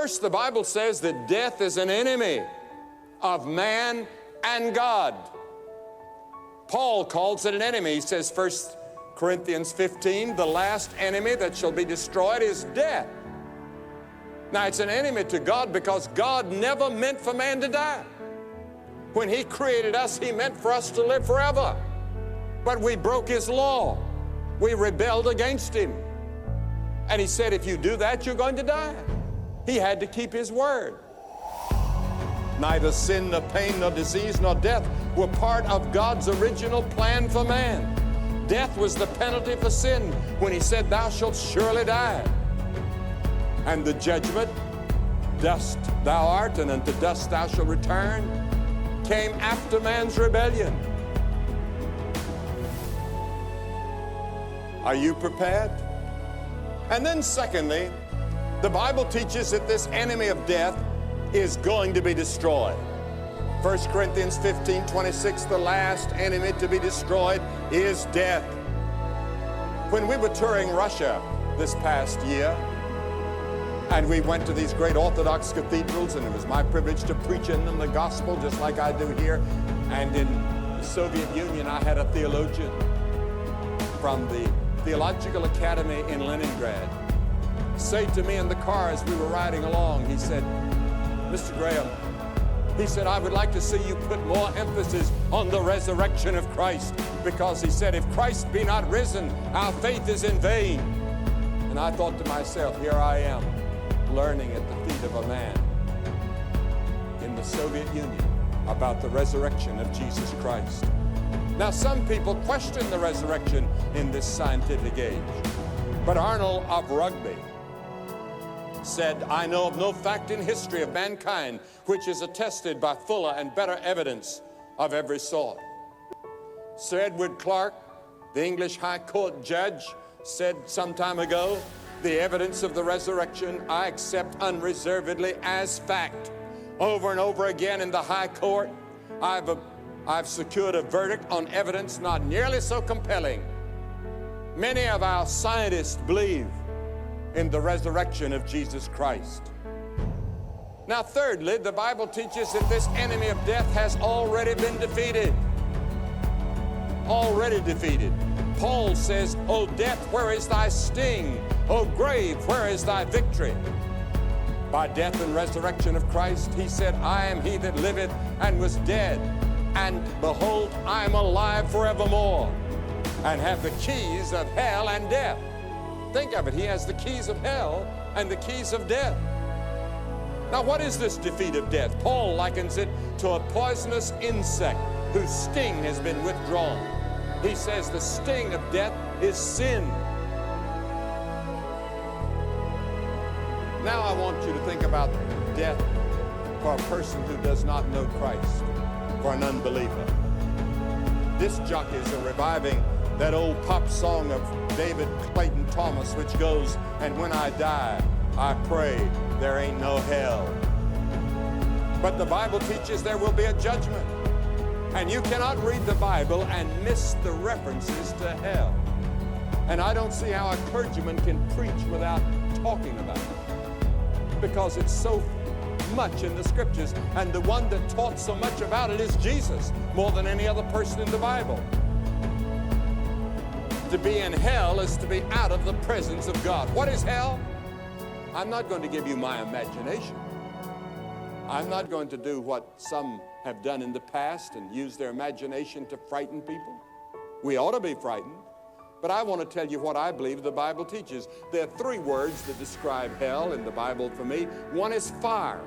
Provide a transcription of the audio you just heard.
First, the Bible says that death is an enemy of man and God. Paul calls it an enemy. He says, 1 Corinthians 15, the last enemy that shall be destroyed is death. Now, it's an enemy to God because God never meant for man to die. When He created us, He meant for us to live forever. But we broke His law. We rebelled against Him. And He said, if you do that, you're going to die. He had to keep His word. Neither sin, nor pain, nor disease, nor death were part of God's original plan for man. Death was the penalty for sin when He said, thou shalt surely die. And the judgment, dust thou art, and unto dust thou shalt return, came after man's rebellion. Are you prepared? And then secondly, the Bible teaches that this enemy of death is going to be destroyed. 1 Corinthians 15:26, the last enemy to be destroyed is death. When we were touring Russia this past year, and we went to these great Orthodox cathedrals, and it was my privilege to preach in them the gospel just like I do here. And in the Soviet Union, I had a theologian from the Theological Academy in Leningrad say to me in the car as we were riding along, he said, Mr. Graham, he said, I would like to see you put more emphasis on the resurrection of Christ, because he said, if Christ be not risen, our faith is in vain. And I thought to myself, here I am, learning at the feet of a man in the Soviet Union about the resurrection of Jesus Christ. Now, some people question the resurrection in this scientific age, but Arnold of Rugby said, I know of no fact in history of mankind which is attested by fuller and better evidence of every sort. Sir Edward Clarke, the English High Court judge, said some time ago, the evidence of the resurrection I accept unreservedly as fact. Over and over again in the High Court, I've secured a verdict on evidence not nearly so compelling. Many of our scientists believe in the resurrection of Jesus Christ. Now, thirdly, the Bible teaches that this enemy of death has already been defeated. Already defeated. Paul says, O death, where is thy sting? O grave, where is thy victory? By death and resurrection of Christ, he said, I am he that liveth and was dead, and behold, I am alive forevermore, and have the keys of hell and death. Think of it, he has the keys of hell and the keys of death. Now, what is this defeat of death? Paul likens it to a poisonous insect whose sting has been withdrawn. He says the sting of death is sin. Now I want you to think about death for a person who does not know Christ, for an unbeliever. Disc jockeys are reviving that old pop song of David Clayton Thomas, which goes, and when I die, I pray there ain't no hell. But the Bible teaches there will be a judgment. And you cannot read the Bible and miss the references to hell. And I don't see how a clergyman can preach without talking about it, because it's so much in the Scriptures, and the one that taught so much about it is Jesus, more than any other person in the Bible. To be in hell is to be out of the presence of God. What is hell? I'm not going to give you my imagination. I'm not going to do what some have done in the past and use their imagination to frighten people. We ought to be frightened. But I want to tell you what I believe the Bible teaches. There are three words that describe hell in the Bible for me. One is fire.